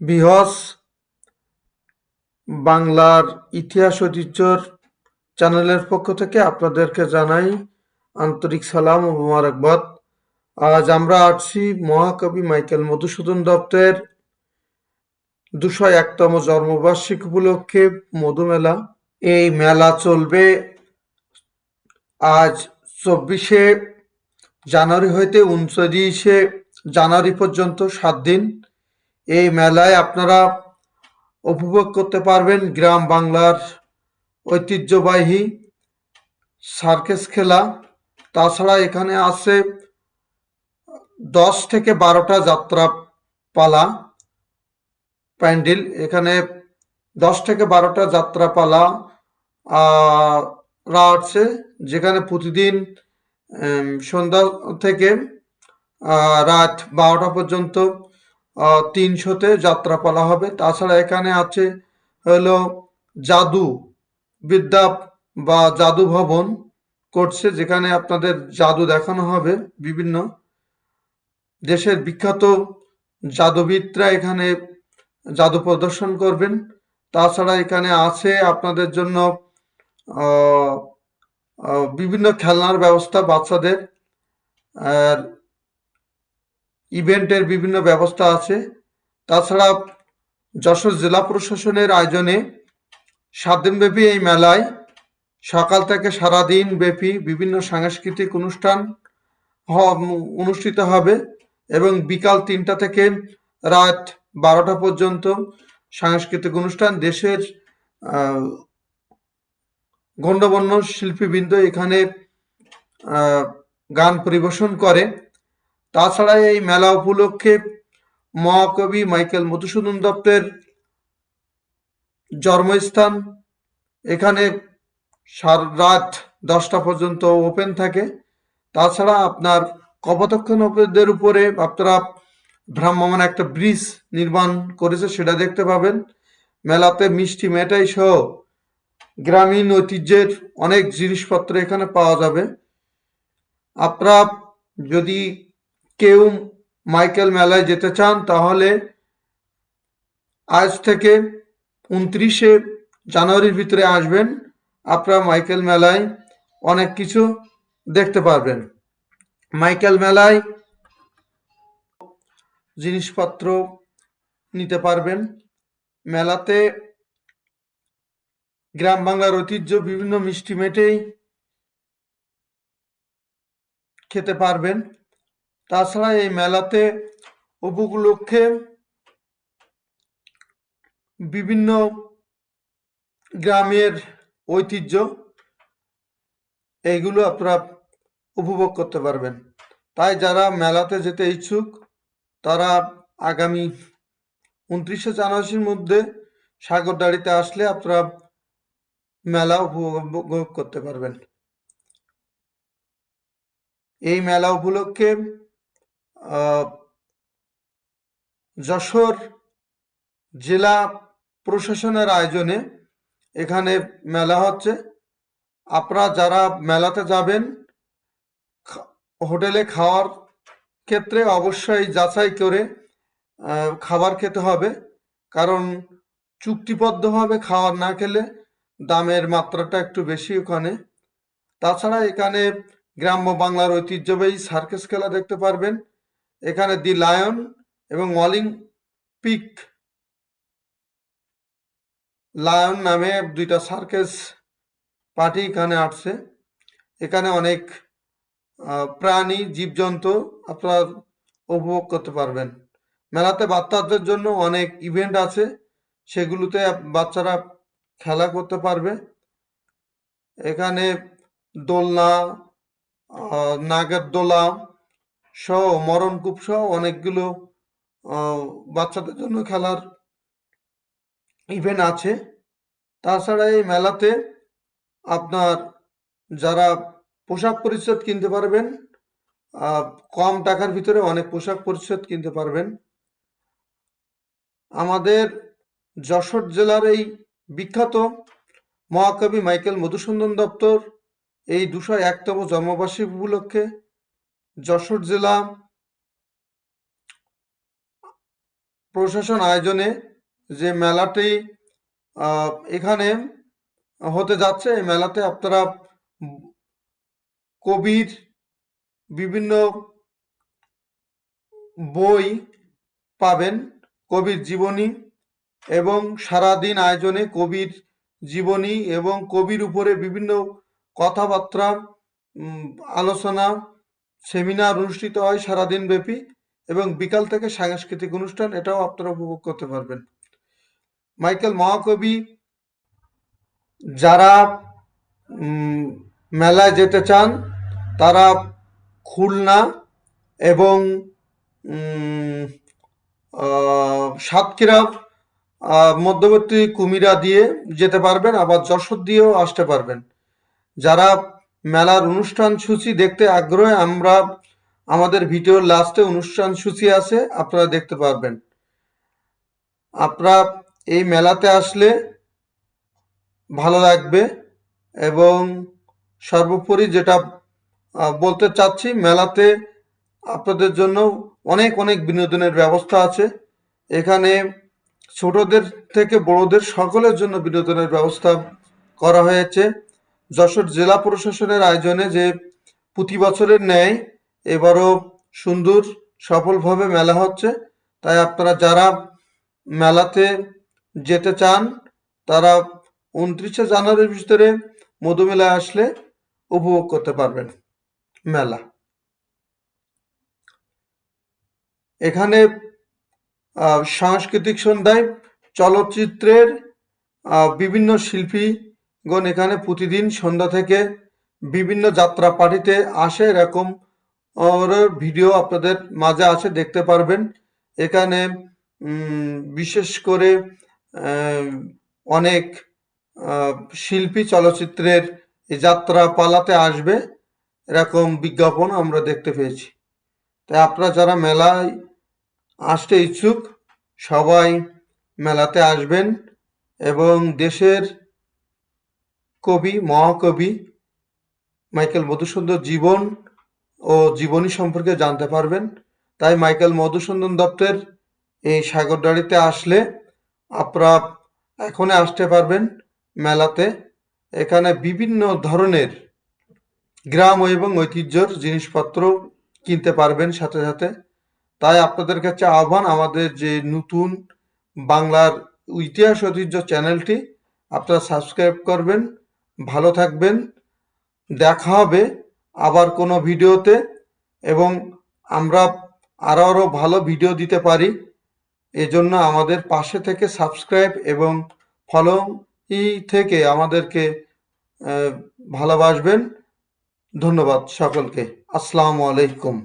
বৃহৎ বাংলার ইতিহাস ঐতিহ্যর চ্যানেলের পক্ষ থেকে আপনাদেরকে জানাই আন্তরিক সালাম ও মোবারকবাদ। আজ আমরা আসছি মহাকবি মাইকেল মধুসূদন দত্তের 201তম জন্মবার্ষিকী উপলক্ষে মধুমেলা। এই মেলা চলবে আজ 24শে জানুয়ারি হইতে 29শে জানুয়ারি পর্যন্ত 7 দিন। এই মেলায় আপনারা উপভোগ করতে পারবেন গ্রাম বাংলার ঐতিহ্যবাহী সার্কাস খেলা। তাছাড়া এখানে আছে 10 থেকে 12টা যাত্রা পালা প্যান্ডেল। এখানে 10 থেকে 12টা যাত্রাপালা আছে, যেখানে প্রতিদিন সন্ধ্যা থেকে রাত 12টা পর্যন্ত 300তে যাত্রাপালা হবে। তাছাড়া এখানে আছে হলো জাদু বিদ্যা বা জাদু ভবন করছে, যেখানে আপনাদের জাদু দেখানো হবে। বিভিন্ন দেশের বিখ্যাত জাদুবিদরা এখানে জাদু প্রদর্শন করবেন। তাছাড়া এখানে আছে আপনাদের জন্য বিভিন্ন খেলনার ব্যবস্থা, বাচ্চাদের আর ইভেন্টের বিভিন্ন ব্যবস্থা আছে। তাছাড়া যশোর জেলা প্রশাসনের আয়োজনে 7 দিনব্যাপী এই মেলায় সকাল থেকে সারাদিন ব্যাপী বিভিন্ন সাংস্কৃতিক অনুষ্ঠান অনুষ্ঠিত হবে এবং বিকাল 3টা থেকে রাত 12টা পর্যন্ত সাংস্কৃতিক অনুষ্ঠান। দেশের গণ্যমান্য শিল্পীবৃন্দ এখানে গান পরিবেশন করে। তাছাড়া এই মেলা উপলক্ষে মহাকবি মাইকেল মধুসূদন দত্তের জন্মস্থান এখানে রাত 10টা পর্যন্ত ওপেন থাকে। তাছাড়া আপনার কপোতাক্ষদের উপরে আপনারা ভ্রাম্যমাণ একটা ব্রিজ নির্মাণ করেছে, সেটা দেখতে পাবেন। মেলাতে মিষ্টি মেটাই সহ গ্রামীণ ঐতিহ্যের অনেক জিনিসপত্র এখানে পাওয়া যাবে। আপনারা যদি কেউ মাইকেল মেলায় যেতে চান তাহলে আজ থেকে 29শে জানুয়ারির ভিতরে আসবেন। আপনারা মাইকেল মেলায় অনেক কিছু দেখতে পারবেন। মাইকেল মেলায় জিনিসপত্র নিতে পারবেন। মেলাতে গ্রাম বাংলার ঐতিহ্য বিভিন্ন মিষ্টি মেটেই খেতে পারবেন। তাছাড়া এই মেলাতে উপলক্ষে বিভিন্ন গ্রামের ঐতিহ্য এইগুলো আপনারা উপভোগ করতে পারবেন। তাই যারা মেলাতে যেতে ইচ্ছুক তারা আগামী 29শে জানুয়ারির মধ্যে সাগরদাড়িতে আসলে আপনারা মেলা উপভোগ করতে পারবেন। এই মেলা উপলক্ষে যশোর জেলা প্রশাসনের আয়োজনে এখানে মেলা হচ্ছে। আপনারা যারা মেলাতে যাবেন হোটেলে খাওয়ার ক্ষেত্রে অবশ্যই যাচাই করে খাবার খেতে হবে, কারণ চুক্তিবদ্ধভাবে খাবার না খেলে দামের মাত্রাটা একটু বেশি ওখানে। তাছাড়া এখানে গ্রাম্য বাংলার ঐতিহ্যবাহী সার্কাস খেলা দেখতে পারবেন। এখানে দি লায়ন এবং অলিম্পিক লায়ন নামে 2টা সার্কাস পার্টি এখানে আসছে। এখানে অনেক প্রাণী জীবজন্তু আপনারা উপভোগ করতে পারবেন। মেলাতে বাচ্চাদের জন্য অনেক ইভেন্ট আছে, সেগুলোতে বাচ্চারা খেলা করতে পারবে। এখানে দোলনা, নাগরদোলা সহ মরণকূপ সহ অনেকগুলো বাচ্চাদের জন্য খেলার ইভেন্ট আছে। তাছাড়া এই মেলাতে আপনার যারা পোশাক পরিচ্ছদ কিনতে পারবেন, কম টাকার ভিতরে অনেক পোশাক পরিচ্ছদ কিনতে পারবেন। আমাদের যশোর জেলার এই বিখ্যাত মহাকবি মাইকেল মধুসূদন দত্তর এই 201তম জন্মবার্ষিকী উপলক্ষে যশোর জেলা প্রশাসন আয়োজনে যে মেলাটি এখানে হতে যাচ্ছে, এই মেলাতে আপনারা কবির বিভিন্ন বই পাবেন, কবির জীবনী, এবং সারাদিন আয়োজনে কবির জীবনী এবং কবির উপরে বিভিন্ন কথাবার্তা, আলোচনা, সেমিনার অনুষ্ঠিত হয় সারাদিন ব্যাপী, এবং বিকাল থেকে সাংস্কৃতিক অনুষ্ঠান, এটাও আপনারা উপভোগ করতে পারবেন। মাইকেল মহাকবি যারা মেলায় যেতে চান তারা খুলনা এবং সাতক্ষীরা মধ্যবর্তী কুমিরা দিয়ে যেতে পারবেন, আবার যশোর দিয়েও আসতে পারবেন। যারা মেলার অনুষ্ঠান সূচি দেখতে আগ্রহী, আমরা আমাদের ভিডিওর লাস্টে অনুষ্ঠান সূচি আছে, আপনারা দেখতে পারবেন। আপনারা এই মেলাতে আসলে ভালো লাগবে, এবং সর্বোপরি যেটা বলতে চাচ্ছি, মেলাতে আপনাদের জন্য অনেক অনেক বিনোদনের ব্যবস্থা আছে। এখানে ছোটদের থেকে বড়দের সকলের জন্য বিনোদনের ব্যবস্থা করা হয়েছে। যশোর জেলা প্রশাসনের আয়োজনে যে প্রতি বছরের ন্যায় এবারও সুন্দর সফলভাবে মেলা হচ্ছে, তাই আপনারা যারা মেলাতে যেতে চান তারা 29শে জানুয়ারির ভিতরে মধুমেলায় আসলে উপভোগ করতে পারবেন মেলা। এখানে সাংস্কৃতিক সন্ধ্যায় চলচ্চিত্রের বিভিন্ন শিল্পীগণ এখানে প্রতিদিন সন্ধ্যা থেকে বিভিন্ন যাত্রা পার্টিতে আসে, এরকম ভিডিও আপনাদের মাঝে আছে, দেখতে পারবেন। এখানে বিশেষ করে অনেক শিল্পী চলচ্চিত্রের যাত্রা পালাতে আসবে, এরকম বিজ্ঞাপন আমরা দেখতে পেয়েছি। তাই আপনারা যারা মেলায় আসতে ইচ্ছুক সবাই মেলাতে আসবেন এবং দেশের কবি, মহাকবি মাইকেল মধুসূদন জীবন ও জীবনী সম্পর্কে জানতে পারবেন। তাই মাইকেল মধুসূদন দত্তের এই সাগরদাড়িতে আসলে আপনারা এখনই আসতে পারবেন মেলাতে। এখানে বিভিন্ন ধরনের গ্রাম এবং ঐতিহ্যর জিনিসপত্র কিনতে পারবেন সাথে সাথে। তাই আপনাদের কাছে আহ্বান, আমাদের যে নতুন বাংলার ইতিহাস ঐতিহ্য চ্যানেলটি আপনারা সাবস্ক্রাইব করবেন। ভালো থাকবেন, দেখা হবে আবার কোনো ভিডিওতে, এবং আমরা আরও ভালো ভিডিও দিতে পারি, এজন্য আমাদের পাশে থেকে সাবস্ক্রাইব এবং ফলো থেকে আমাদেরকে ভালোবাসবেন। ধন্যবাদ সকলকে। আসসালামু আলাইকুম।